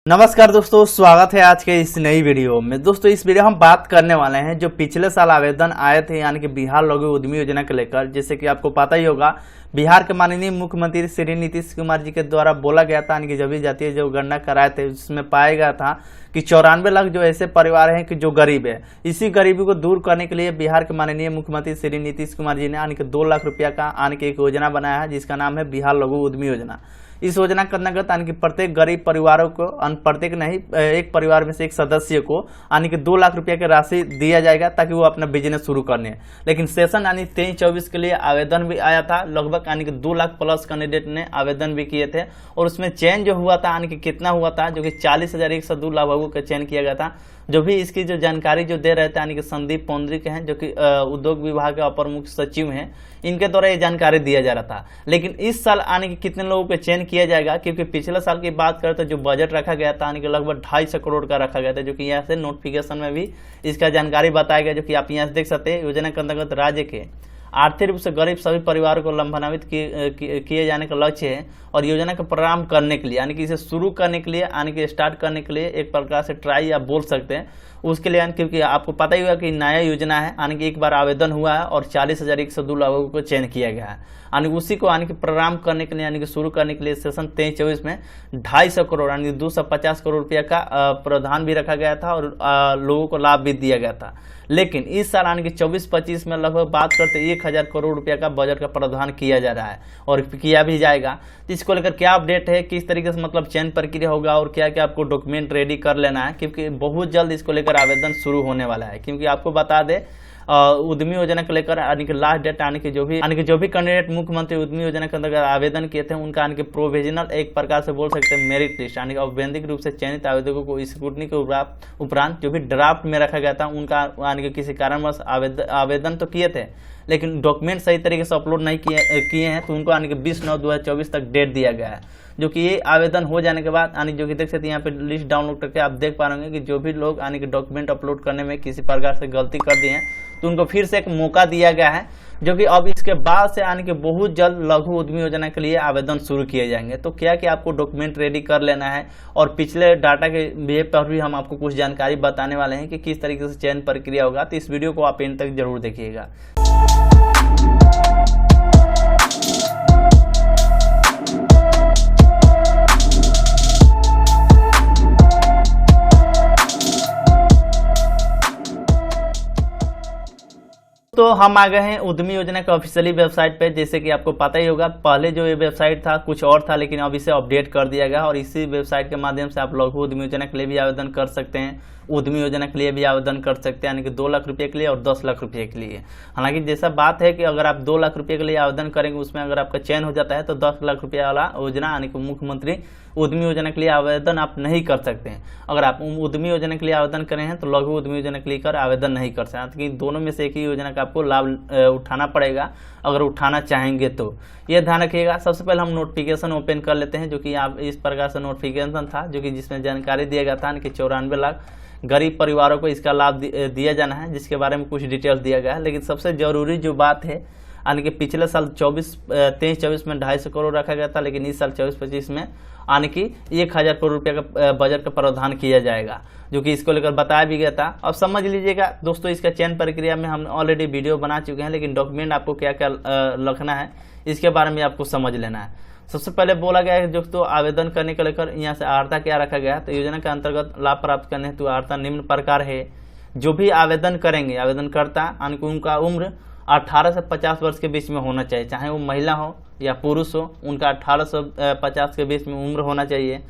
नमस्कार दोस्तों, स्वागत है आज के इस नई वीडियो में। दोस्तों इस वीडियो हम बात करने वाले हैं जो पिछले साल आवेदन आए थे यानी कि बिहार लघु उद्यमी योजना को लेकर। जैसे कि आपको पता ही होगा, बिहार के माननीय मुख्यमंत्री श्री नीतीश कुमार जी के द्वारा बोला गया था यानी कि जब भी जातीय जो गणना कराए थे उसमें पाया गया था कि 94 लाख जो ऐसे परिवार हैं कि जो गरीब है। इसी गरीबी को दूर करने के लिए बिहार के माननीय मुख्यमंत्री श्री नीतीश कुमार जी ने यानी कि 2 लाख रुपया का यानी कि एक योजना बनाया है जिसका नाम है बिहार लघु उद्यमी योजना। इस योजना के अंतर्गत यानी कि प्रत्येक गरीब परिवारों को, प्रत्येक नहीं एक परिवार में से एक सदस्य को यानी कि 2 लाख रुपया की राशि दिया जाएगा ताकि वो अपना बिजनेस शुरू करने। लेकिन सेशन यानी 23-24 के लिए आवेदन भी आया था, लगभग यानी कि 2 लाख प्लस कैंडिडेट ने आवेदन भी किए थे। और उसमें चयन जो हुआ था यानी कि कितना हुआ था, जो कि 40,102 लाभुकों का चयन किया गया था। जो भी इसकी जो जानकारी जो दे रहे थे यानी कि संदीप पौंद्री के हैं, जो कि उद्योग विभाग के अपर मुख्य सचिव हैं, इनके द्वारा ये जानकारी दिया जा रहा था। लेकिन इस साल यानी कि कितने लोगों को चयन किया जाएगा, क्योंकि पिछले साल की बात करें तो जो बजट रखा गया था यानी कि लगभग 250 करोड़ का रखा गया था, जो कि यहाँ से नोटिफिकेशन में भी इसका जानकारी बताया गया, जो कि आप यहाँ से देख सकते हैं। योजना के अंतर्गत राज्य के आर्थिक रूप से गरीब सभी परिवारों को लाभान्वित किए जाने का लक्ष्य है। और योजना का प्रारंभ करने के लिए यानी कि इसे शुरू करने के लिए यानी कि स्टार्ट करने के लिए एक प्रकार से ट्राई आप बोल सकते हैं उसके लिए, क्योंकि आपको पता ही होगा कि नया योजना है यानी कि एक बार आवेदन हुआ है और 40,102 लोगों को चयन किया गया है। यानी उसी को यानी कि प्रारंभ करने के लिए यानी कि शुरू करने के लिए सेशन 23-24 में 250 करोड़ यानी 250 करोड़ रुपया का प्रावधान भी रखा गया था और लोगों को लाभ भी दिया गया था। लेकिन इस साल यानी कि 24-25 में लगभग बात करते 1,000 करोड़ रुपया का बजट का प्रावधान किया जा रहा है और किया भी जाएगा। इसको लेकर क्या अपडेट है, किस तरीके से मतलब चयन प्रक्रिया होगा और क्या क्या आपको डॉक्यूमेंट रेडी कर लेना है, क्योंकि बहुत जल्द इसको लेकर आवेदन शुरू होने वाला है। क्योंकि आपको बता दें उद्यमी योजना को लेकर यानी कि लास्ट डेट यानी कि जो भी कैंडिडेट मुख्यमंत्री उद्यमी योजना के अंतर्गत आवेदन किए थे उनका यानी कि प्रोविजनल एक प्रकार से बोल सकते हैं मेरिट लिस्ट यानी कि औपबंधिक रूप से चयनित आवेदकों को स्क्रूटनी के उपरांत जो भी ड्राफ्ट में रखा गया था उनका यानी कि किसी कारणवश आवेदन तो किए थे लेकिन डॉक्यूमेंट सही तरीके से अपलोड नहीं किए हैं, तो उनको यानी कि 20/9/2024 तक डेट दिया गया है। जो कि ये आवेदन हो जाने के बाद यानी जो कि देख सकते हैं यहाँ पे लिस्ट डाउनलोड करके आप देख पा रहे होंगे कि जो भी लोग यानी कि डॉक्यूमेंट अपलोड करने में किसी प्रकार से गलती कर दी है तो उनको फिर से एक मौका दिया गया है, जो कि अब इसके बाद से यानी कि बहुत जल्द लघु उद्यमी योजना के लिए आवेदन शुरू किए जाएंगे। तो क्या कि आपको डॉक्यूमेंट रेडी कर लेना है और पिछले डाटा के बेस पर भी हम आपको कुछ जानकारी बताने वाले हैं कि किस तरीके से चयन प्रक्रिया होगा। तो इस वीडियो को आप एंड तक जरूर देखिएगा। तो हम आ गए हैं उद्यमी योजना के ऑफिशियली वेबसाइट पे। जैसे कि आपको पता ही होगा, पहले जो ये वेबसाइट था कुछ और था, लेकिन अब इसे अपडेट कर दिया गया और इसी वेबसाइट के माध्यम से आप लघु उद्यमी योजना के लिए भी आवेदन कर सकते हैं, उद्यमी योजना के लिए भी आवेदन कर सकते हैं यानी कि 2 लाख रुपये के लिए और 10 लाख रुपये के लिए। हालांकि जैसा बात है कि अगर आप 2 लाख रुपये के लिए आवेदन करेंगे उसमें अगर आपका चयन हो जाता है तो 10 लाख रुपये वाला योजना यानी कि मुख्यमंत्री उद्यमी योजना के लिए आवेदन आप नहीं कर सकते हैं। अगर आप उद्यमी योजना के लिए आवेदन करें हैं तो लघु उद्यमी योजना के लिए आवेदन नहीं कर सकते, क्योंकि दोनों में से एक ही योजना का आपको लाभ उठाना पड़ेगा अगर उठाना चाहेंगे तो। ये ध्यान रखिएगा। सबसे पहले हम नोटिफिकेशन ओपन कर लेते हैं, जो कि आप इस प्रकार से नोटिफिकेशन था, जो कि जिसमें जानकारी दिया गया था कि 94 लाख गरीब परिवारों को इसका लाभ दिया जाना है, जिसके बारे में कुछ डिटेल्स दिया गया है। लेकिन सबसे जरूरी जो बात है यानी कि पिछले साल 23-24 में 250 करोड़ रखा गया था, लेकिन इस साल 24-25 में यानी कि 1,000 करोड़ रुपये का बजट का प्रावधान किया जाएगा, जो कि इसको लेकर बताया भी गया था। अब समझ लीजिएगा दोस्तों, इसका चयन प्रक्रिया में हम ऑलरेडी वीडियो बना चुके हैं, लेकिन डॉक्यूमेंट आपको क्या क्या लिखना है इसके बारे में आपको समझ लेना है। सबसे पहले बोला गया है जो तो आवेदन करने को लेकर यहाँ से अर्हता क्या रखा गया है। तो योजना के अंतर्गत लाभ प्राप्त करने हेतु अर्हता निम्न प्रकार है। जो भी आवेदन करेंगे आवेदनकर्ता यानी कि उनका उम्र 18 से 50 वर्ष के बीच में होना चाहिए, चाहे वो महिला हो या पुरुष हो, उनका 18 से 50 के बीच में उम्र होना चाहिए।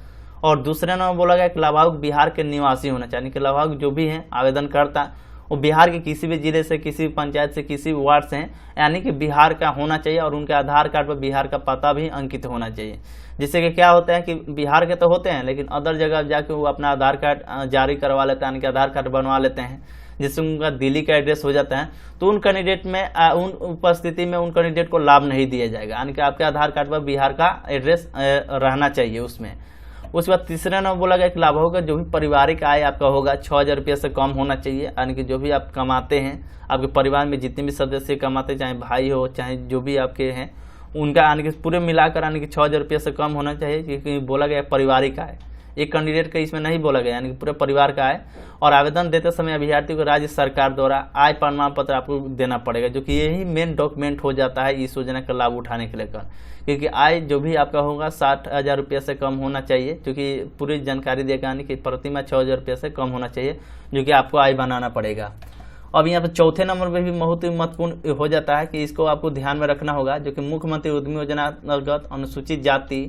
और दूसरे नंबर बोला गया कि लाभार्थी बिहार के निवासी होना चाहिए, कि लाभार्थी जो भी हैं आवेदनकर्ता वो बिहार के किसी भी जिले से, किसी भी पंचायत से, किसी भी वार्ड से हैं, यानी कि बिहार का होना चाहिए और उनके आधार कार्ड पर बिहार का पता भी अंकित होना चाहिए। जिससे कि क्या होता है कि बिहार के तो होते हैं लेकिन अदर जगह जाके वो अपना आधार कार्ड जारी करवा लेते हैं, यानी कि आधार कार्ड बनवा लेते हैं, जिससे उनका दिल्ली का एड्रेस हो जाता है। तो उन कैंडिडेट में उन उपस्थिति में उन कैंडिडेट को लाभ नहीं दिया जाएगा, यानी कि आपके आधार कार्ड पर बिहार का एड्रेस रहना चाहिए उसमें। उसके बाद तीसरे नंबर बोला गया कि लाभ होगा जो भी पारिवारिक आय आपका होगा 6,000 रुपये से कम होना चाहिए, यानी कि जो भी आप कमाते हैं, आपके परिवार में जितने भी सदस्य कमाते हैं, चाहे भाई हो चाहे जो भी आपके हैं, उनका यानी कि पूरे मिलाकर यानी कि 6,000 रुपये से कम होना चाहिए, क्योंकि बोला गया पारिवारिक आय। एक कैंडिडेट का इसमें नहीं बोला गया, यानी कि पूरे परिवार का है। और आवेदन देते समय अभ्यर्थी को राज्य सरकार द्वारा आय प्रमाण पत्र आपको देना पड़ेगा, जो कि यही मेन डॉक्यूमेंट हो जाता है इस योजना का लाभ उठाने के लेकर। क्योंकि आय जो भी आपका होगा 60,000 रुपये से कम होना चाहिए, क्योंकि पूरी जानकारी देगा कि प्रतिमाह 6,000 रुपये से कम होना चाहिए, जो कि आपको आय बनाना पड़ेगा। अब यहाँ पर चौथे नंबर पे भी बहुत ही महत्वपूर्ण हो जाता है कि इसको आपको ध्यान में रखना होगा, जो कि मुख्यमंत्री उद्यमी योजना अंतर्गत अनुसूचित जाति,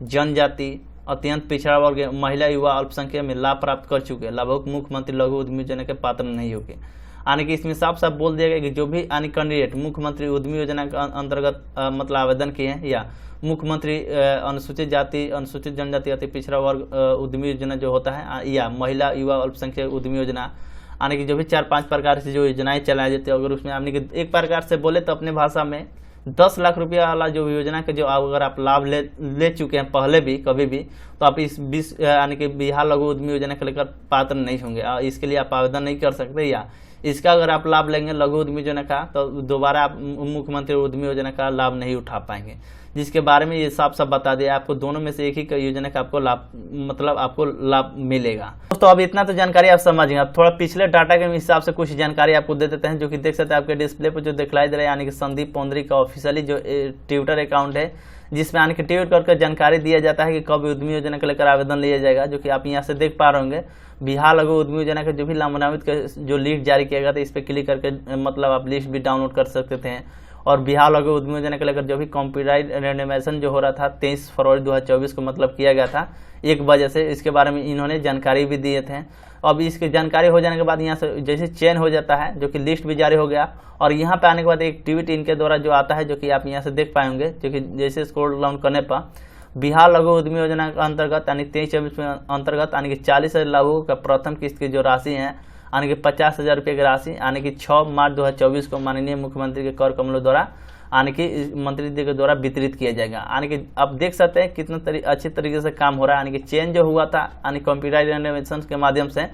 जनजाति, अत्यंत पिछड़ा वर्ग, महिला, युवा, अल्पसंख्यक में लाभ प्राप्त कर चुके लाभुक मुख्यमंत्री लघु उद्यमी योजना के पात्र नहीं होंगे। यानी कि इसमें साफ साफ बोल दिया गया कि जो भी यानी कैंडिडेट मुख्यमंत्री उद्यमी योजना के अंतर्गत मतलब आवेदन किए हैं, या मुख्यमंत्री अनुसूचित जाति, अनुसूचित जनजाति, अति पिछड़ा वर्ग उद्यमी योजना जो होता है, या महिला, युवा, अल्पसंख्यक उद्यमी योजना, यानी कि जो भी 4-5 प्रकार से जो योजनाएं चलाई जाती है, अगर उसमें यानी कि एक प्रकार से बोले तो अपने भाषा में 10 लाख रुपया वाला जो योजना के जो अगर आप लाभ ले चुके हैं पहले भी कभी भी, तो आप इस 20 यानी कि बिहार लघु उद्यमी योजना के लेकर पात्र नहीं होंगे, इसके लिए आप आवेदन नहीं कर सकते। या इसका अगर आप लाभ लेंगे लघु उद्यमी योजना का, तो दोबारा आप मुख्यमंत्री उद्यमी योजना का लाभ नहीं उठा पाएंगे, जिसके बारे में ये साफ साफ बता दिया आपको। दोनों में से एक ही योजना का आपको लाभ मतलब आपको लाभ मिलेगा। दोस्तों अब इतना तो जानकारी आप समझ गए। अब थोड़ा पिछले डाटा के हिसाब से कुछ जानकारी आपको दे देते हैं, जो कि देख सकते हैं आपके डिस्प्ले पर जो दिखलाई दे रहा है, यानी कि संदीप पौंडरी का ऑफिशियली जो ट्विटर अकाउंट है, जिसमें यानी कि ट्वीट करके जानकारी दिया जाता है कि कब उद्यमी योजना को लेकर आवेदन लिया जाएगा, जो कि आप यहाँ से देख पा रहे होंगे। बिहार लघु उद्यमी योजना का जो भी लाभान्वित जो लिस्ट जारी किया गया था, इस पर क्लिक करके मतलब आप लिस्ट भी डाउनलोड कर सकते थे। और बिहार लघु उद्यमी योजना को लेकर जो भी कॉम्प्यूटराइज रेंडमाइजेशन जो हो रहा था 23 फरवरी 2024 को मतलब किया गया था 1 बजे से, इसके बारे में इन्होंने जानकारी भी दिए थे। अब इसकी जानकारी हो जाने के बाद यहाँ से जैसे चयन हो जाता है, जो कि लिस्ट भी जारी हो गया, और यहाँ पे आने के बाद एक ट्वीट इनके द्वारा जो आता है, जो कि आप यहाँ से देख पाएंगे, जो कि जैसे स्क्रॉल डाउन करने पर बिहार लघु उद्यमी योजना के अंतर्गत यानी 23-24 में अंतर्गत यानी कि 40,000 लाभुकों का प्रथम किस्त की जो राशि है, यानी कि 50,000 रुपये की राशि, यानी कि 6 मार्च 2024 को माननीय मुख्यमंत्री के कर कमलों द्वारा यानी कि मंत्री जी के द्वारा वितरित किया जाएगा। यानी कि आप देख सकते हैं कितना अच्छी तरीके से काम हो रहा है। यानी कि चेंज जो हुआ था यानी कंप्यूटराइज रेंडमाइजेशन के माध्यम से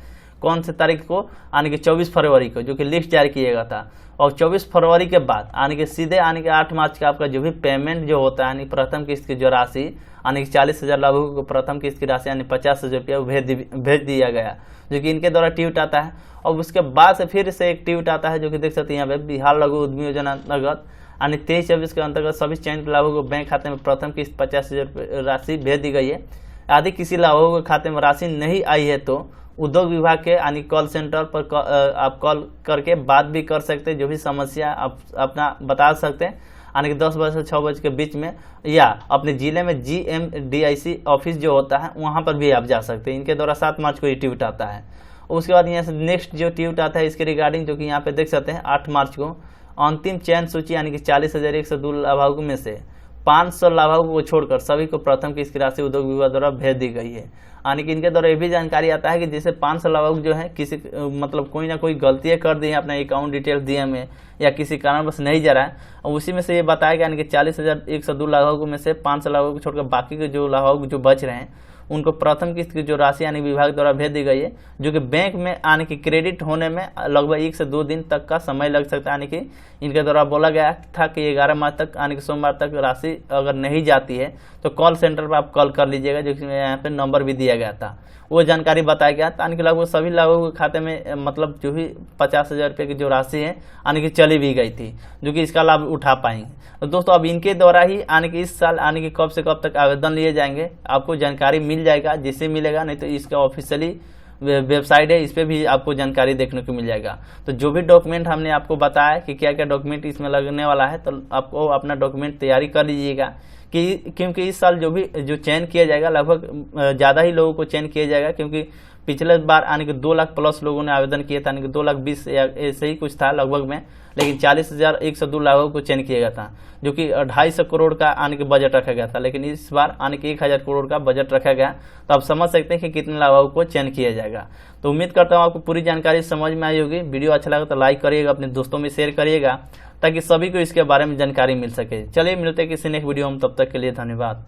कौन से तारीख को, यानी कि 24 फरवरी को, जो कि लिस्ट जारी किया गया था। और 24 फरवरी के बाद यानी कि सीधे यानी कि 8 मार्च का आपका जो भी पेमेंट जो होता है, यानी प्रथम किस्त की जो राशि, यानी कि 40,000 लाभुकों को प्रथम किस्त की राशि यानी 50,000 रुपया भेज दिया गया, जो कि इनके द्वारा ट्वीट आता है। और उसके बाद से फिर से एक ट्वीट आता है, जो कि देख सकते हैं यहाँ पे, बिहार लघु उद्यमी योजना अंतर्गत यानी 23-24 के अंतर्गत सभी चयनित लाभुकों को बैंक खाते में प्रथम किस्त 50,000 राशि भेज दी गई है। यदि किसी लाभुकों के खाते में राशि नहीं आई है तो उद्योग विभाग के यानी कॉल सेंटर पर आप कॉल करके बात भी कर सकते हैं, जो भी समस्या आप अपना बता सकते हैं, यानी कि 10 बजे से 6 बजे के बीच में, या अपने जिले में GMDIC ऑफिस जो होता है वहां पर भी आप जा सकते हैं। इनके द्वारा 7 मार्च को ये ट्वीट आता है। उसके बाद यहाँ से नेक्स्ट जो ट्वीट आता है इसके रिगार्डिंग, जो कि यहाँ पे देख सकते हैं 8 मार्च को अंतिम चयन सूची यानी कि 40,102 लाभार्थी में से 500 लाभार्थियों को छोड़कर सभी को प्रथम किस्त की राशि उद्योग विभाग द्वारा भेज दी गई है। यानी कि इनके द्वारा ये भी जानकारी आता है कि जैसे 500 लाभार्थी जो है किसी मतलब कोई ना कोई गलतियां कर दी है अपना अकाउंट डिटेल दिए में, या किसी कारणवश नहीं जा रहा है, और उसी में से ये बताया गया यानी कि 40,102 लाभार्थियों में से 500 लाभार्थियों को छोड़कर बाकी के जो लाभार्थी जो बच रहे हैं उनको प्रथम किस्त की जो राशि यानी विभाग द्वारा भेज दी गई है, जो कि बैंक में आने की क्रेडिट होने में लगभग 1 से 2 दिन तक का समय लग सकता है। यानी कि इनके द्वारा बोला गया था कि 11 मार्च तक यानी कि सोमवार तक राशि अगर नहीं जाती है तो कॉल सेंटर पर आप कॉल कर लीजिएगा, जो कि यहाँ पे नंबर भी दिया गया था, वो जानकारी बताया गया। यानी कि लगभग सभी लाभुकों के खाते में मतलब जो भी 50,000 रुपये की जो राशि है यानी कि चली भी गई थी, जो कि इसका लाभ उठा पाएंगे। तो दोस्तों अब इनके द्वारा ही यानी कि इस साल यानी कि कब से कब तक आवेदन लिए जाएंगे आपको जानकारी मिल जाएगा, जिससे मिलेगा, नहीं तो इसका ऑफिशियली वेबसाइट है, इस पर भी आपको जानकारी देखने को मिल जाएगा। तो जो भी डॉक्यूमेंट हमने आपको बताया कि क्या क्या डॉक्यूमेंट इसमें लगने वाला है, तो आपको अपना डॉक्यूमेंट तैयारी कर लीजिएगा, क्योंकि इस साल जो चयन किया जाएगा लगभग ज़्यादा ही लोगों को चयन किया जाएगा, क्योंकि पिछले बार यानी कि 2 लाख प्लस लोगों ने आवेदन किया था, यानी कि 2,20,000 या ऐसे ही कुछ था लगभग में, लेकिन 40,102 लाभुकों को चयन किया गया था, जो कि 250 करोड़ का यानी कि बजट रखा गया था। लेकिन इस बार यानी कि 1,000 करोड़ का बजट रखा गया, तो आप समझ सकते हैं कि कितने लाभुकों को चयन किया जाएगा। तो उम्मीद करता हूँ आपको पूरी जानकारी समझ में आई होगी। वीडियो अच्छा लगा तो लाइक करिएगा, अपने दोस्तों में शेयर करिएगा, ताकि सभी को इसके बारे में जानकारी मिल सके। चलिए मिलते हैं किसी नेक्स्ट वीडियो में, तब तक के लिए धन्यवाद।